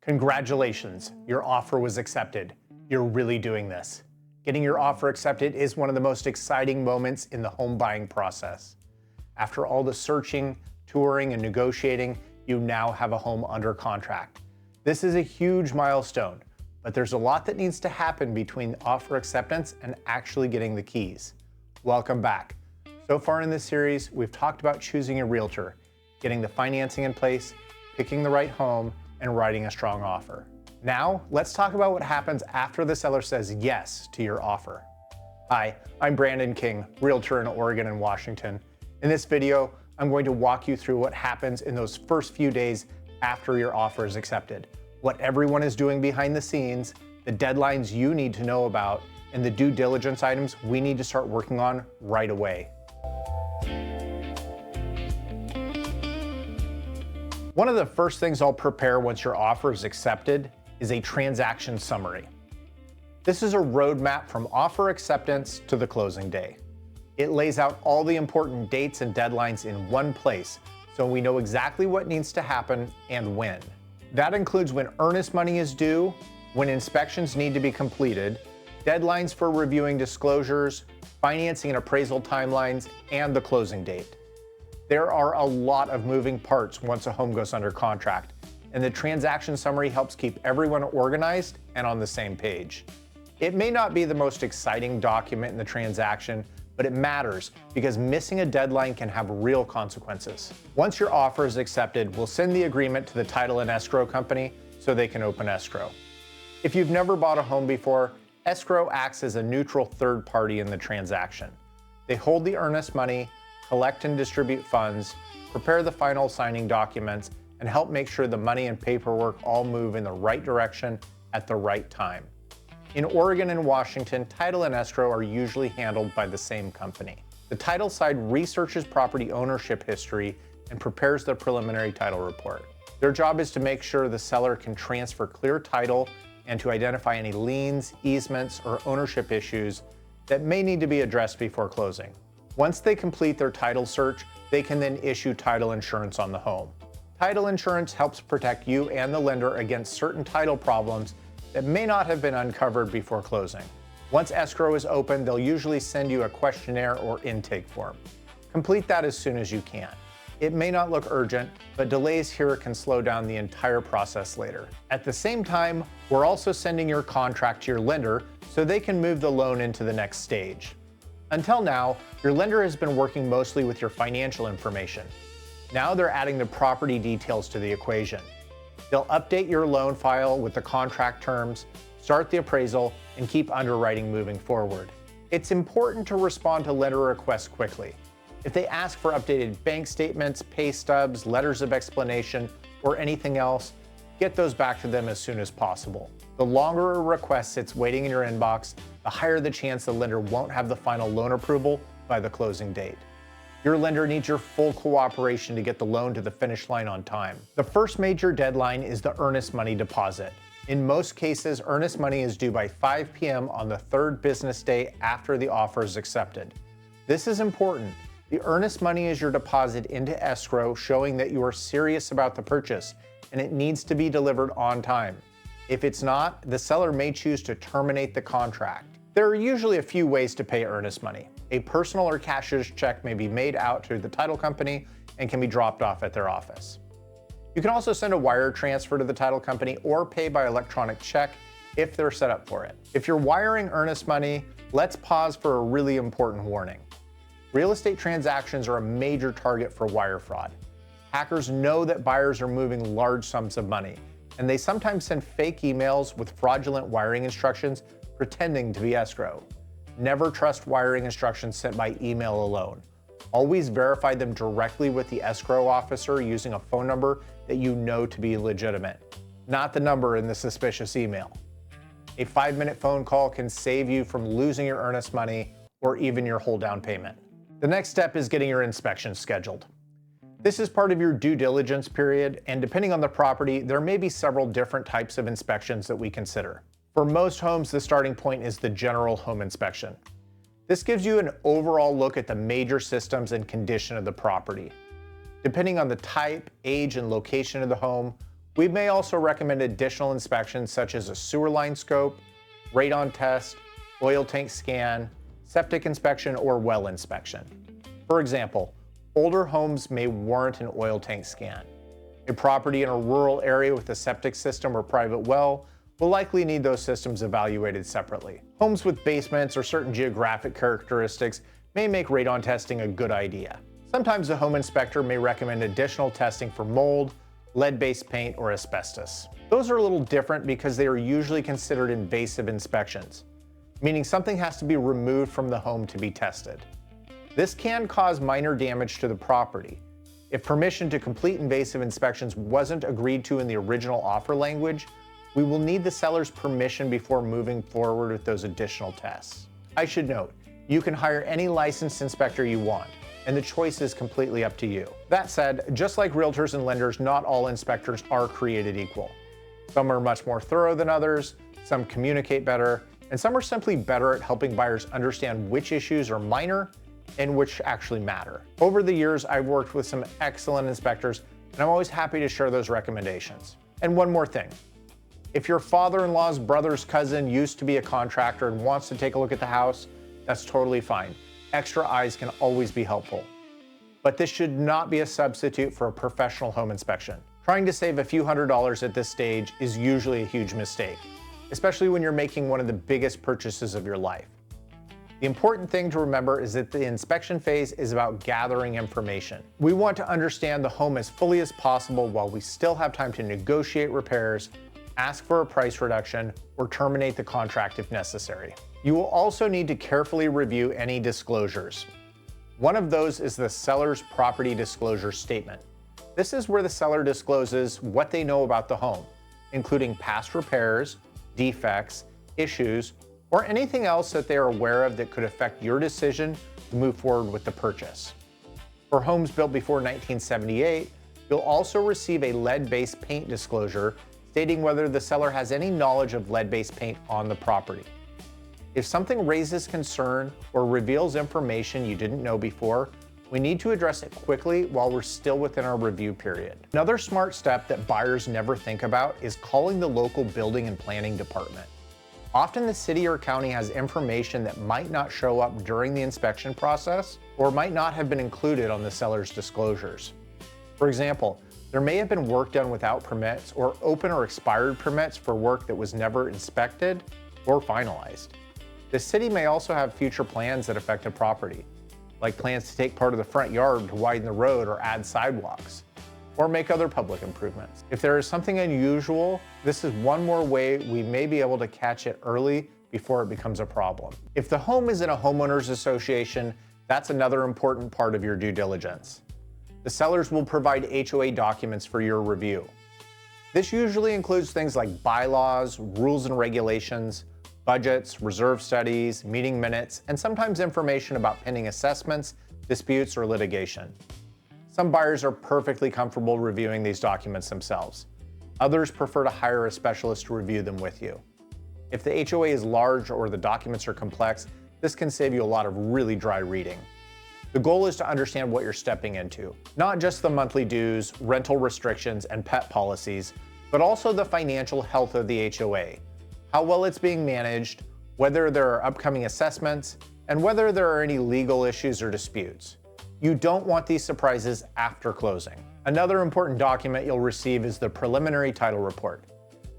Congratulations, your offer was accepted. You're really doing this. Getting your offer accepted is one of the most exciting moments in the home buying process. After all the searching, touring, and negotiating, you now have a home under contract. This is a huge milestone, but there's a lot that needs to happen between offer acceptance and actually getting the keys. Welcome back. So far in this series, we've talked about choosing a realtor, getting the financing in place, picking the right home, and writing a strong offer. Now, let's talk about what happens after the seller says yes to your offer. Hi, I'm Brandon King, realtor in Oregon and Washington. In this video, I'm going to walk you through what happens in those first few days after your offer is accepted, what everyone is doing behind the scenes, the deadlines you need to know about, and the due diligence items we need to start working on right away. One of the first things I'll prepare once your offer is accepted is a transaction summary. This is a roadmap from offer acceptance to the closing day. It lays out all the important dates and deadlines in one place, so we know exactly what needs to happen and when. That includes when earnest money is due, when inspections need to be completed, deadlines for reviewing disclosures, financing and appraisal timelines, and the closing date. There are a lot of moving parts once a home goes under contract, and the transaction summary helps keep everyone organized and on the same page. It may not be the most exciting document in the transaction, but it matters because missing a deadline can have real consequences. Once your offer is accepted, we'll send the agreement to the title and escrow company so they can open escrow. If you've never bought a home before, escrow acts as a neutral third party in the transaction. They hold the earnest money, collect and distribute funds, prepare the final signing documents, and help make sure the money and paperwork all move in the right direction at the right time. In Oregon and Washington, title and escrow are usually handled by the same company. The title side researches property ownership history and prepares the preliminary title report. Their job is to make sure the seller can transfer clear title and to identify any liens, easements, or ownership issues that may need to be addressed before closing. Once they complete their title search, they can then issue title insurance on the home. Title insurance helps protect you and the lender against certain title problems that may not have been uncovered before closing. Once escrow is open, they'll usually send you a questionnaire or intake form. Complete that as soon as you can. It may not look urgent, but delays here can slow down the entire process later. At the same time, we're also sending your contract to your lender so they can move the loan into the next stage. Until now, your lender has been working mostly with your financial information. Now they're adding the property details to the equation. They'll update your loan file with the contract terms, start the appraisal, and keep underwriting moving forward. It's important to respond to lender requests quickly. If they ask for updated bank statements, pay stubs, letters of explanation, or anything else, get those back to them as soon as possible. The longer a request sits waiting in your inbox, the higher the chance the lender won't have the final loan approval by the closing date. Your lender needs your full cooperation to get the loan to the finish line on time. The first major deadline is the earnest money deposit. In most cases, earnest money is due by 5 p.m. on the third business day after the offer is accepted. This is important. The earnest money is your deposit into escrow, showing that you are serious about the purchase, and it needs to be delivered on time. If it's not, the seller may choose to terminate the contract. There are usually a few ways to pay earnest money. A personal or cashier's check may be made out to the title company and can be dropped off at their office. You can also send a wire transfer to the title company or pay by electronic check if they're set up for it. If you're wiring earnest money, let's pause for a really important warning. Real estate transactions are a major target for wire fraud. Hackers know that buyers are moving large sums of money, and they sometimes send fake emails with fraudulent wiring instructions pretending to be escrow. Never trust wiring instructions sent by email alone. Always verify them directly with the escrow officer using a phone number that you know to be legitimate, not the number in the suspicious email. A 5-minute phone call can save you from losing your earnest money or even your whole down payment. The next step is getting your inspection scheduled. This is part of your due diligence period, and depending on the property, there may be several different types of inspections that we consider. For most homes, the starting point is the general home inspection. This gives you an overall look at the major systems and condition of the property. Depending on the type, age, and location of the home, We may also recommend additional inspections such as a sewer line scope, radon test, oil tank scan, septic inspection, or well inspection. For example, older homes may warrant an oil tank scan. A property in a rural area with a septic system or private well will likely need those systems evaluated separately. Homes with basements or certain geographic characteristics may make radon testing a good idea. Sometimes a home inspector may recommend additional testing for mold, lead-based paint, or asbestos. Those are a little different because they are usually considered invasive inspections, meaning something has to be removed from the home to be tested. This can cause minor damage to the property. If permission to complete invasive inspections wasn't agreed to in the original offer language, we will need the seller's permission before moving forward with those additional tests. I should note, you can hire any licensed inspector you want, and the choice is completely up to you. That said, just like realtors and lenders, not all inspectors are created equal. Some are much more thorough than others, some communicate better, and some are simply better at helping buyers understand which issues are minor and which actually matter. Over the years, I've worked with some excellent inspectors, and I'm always happy to share those recommendations. And one more thing. If your father-in-law's brother's cousin used to be a contractor and wants to take a look at the house, that's totally fine. Extra eyes can always be helpful. But this should not be a substitute for a professional home inspection. Trying to save a few $100s at this stage is usually a huge mistake, especially when you're making one of the biggest purchases of your life. The important thing to remember is that the inspection phase is about gathering information. We want to understand the home as fully as possible while we still have time to negotiate repairs, ask for a price reduction, or terminate the contract if necessary. You will also need to carefully review any disclosures. One of those is the seller's property disclosure statement. This is where the seller discloses what they know about the home, including past repairs, defects, issues, or anything else that they are aware of that could affect your decision to move forward with the purchase. For homes built before 1978, you'll also receive a lead-based paint disclosure stating whether the seller has any knowledge of lead-based paint on the property. If something raises concern or reveals information you didn't know before, we need to address it quickly while we're still within our review period. Another smart step that buyers never think about is calling the local building and planning department. Often the city or county has information that might not show up during the inspection process or might not have been included on the seller's disclosures. For example, there may have been work done without permits or open or expired permits for work that was never inspected or finalized. The city may also have future plans that affect a property, like plans to take part of the front yard to widen the road or add sidewalks, or make other public improvements. If there is something unusual, this is one more way we may be able to catch it early before it becomes a problem. If the home is in a homeowners association, that's another important part of your due diligence. The sellers will provide HOA documents for your review. This usually includes things like bylaws, rules and regulations, budgets, reserve studies, meeting minutes, and sometimes information about pending assessments, disputes, or litigation. Some buyers are perfectly comfortable reviewing these documents themselves. Others prefer to hire a specialist to review them with you. If the HOA is large or the documents are complex, this can save you a lot of really dry reading. The goal is to understand what you're stepping into, not just the monthly dues, rental restrictions, and pet policies, but also the financial health of the HOA, how well it's being managed, whether there are upcoming assessments, and whether there are any legal issues or disputes. You don't want these surprises after closing. Another important document you'll receive is the preliminary title report.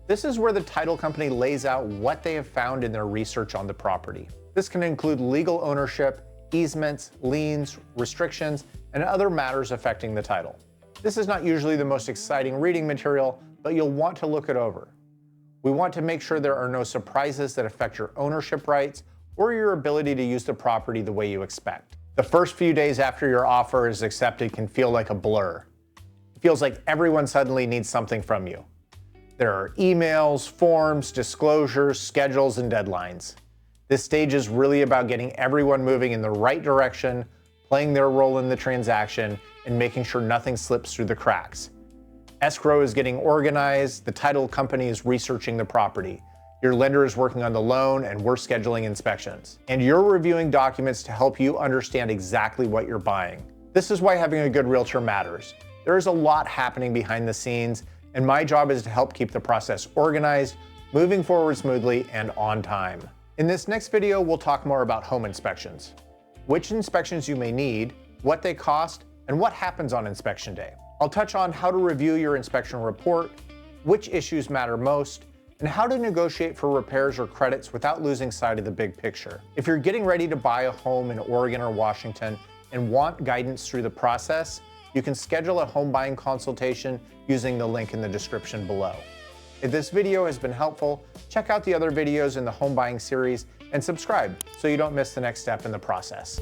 This is where the title company lays out what they have found in their research on the property. This can include legal ownership, easements, liens, restrictions, and other matters affecting the title. This is not usually the most exciting reading material, but you'll want to look it over. We want to make sure there are no surprises that affect your ownership rights or your ability to use the property the way you expect. The first few days after your offer is accepted can feel like a blur. It feels like everyone suddenly needs something from you. There are emails, forms, disclosures, schedules, and deadlines. This stage is really about getting everyone moving in the right direction, playing their role in the transaction, and making sure nothing slips through the cracks. Escrow is getting organized, the title company is researching the property, your lender is working on the loan, and we're scheduling inspections. And you're reviewing documents to help you understand exactly what you're buying. This is why having a good realtor matters. There is a lot happening behind the scenes, and my job is to help keep the process organized, moving forward smoothly, and on time. In this next video, we'll talk more about home inspections, which inspections you may need, what they cost, and what happens on inspection day. I'll touch on how to review your inspection report, which issues matter most, and how to negotiate for repairs or credits without losing sight of the big picture. If you're getting ready to buy a home in Oregon or Washington and want guidance through the process, you can schedule a home buying consultation using the link in the description below. If this video has been helpful, check out the other videos in the home buying series and subscribe so you don't miss the next step in the process.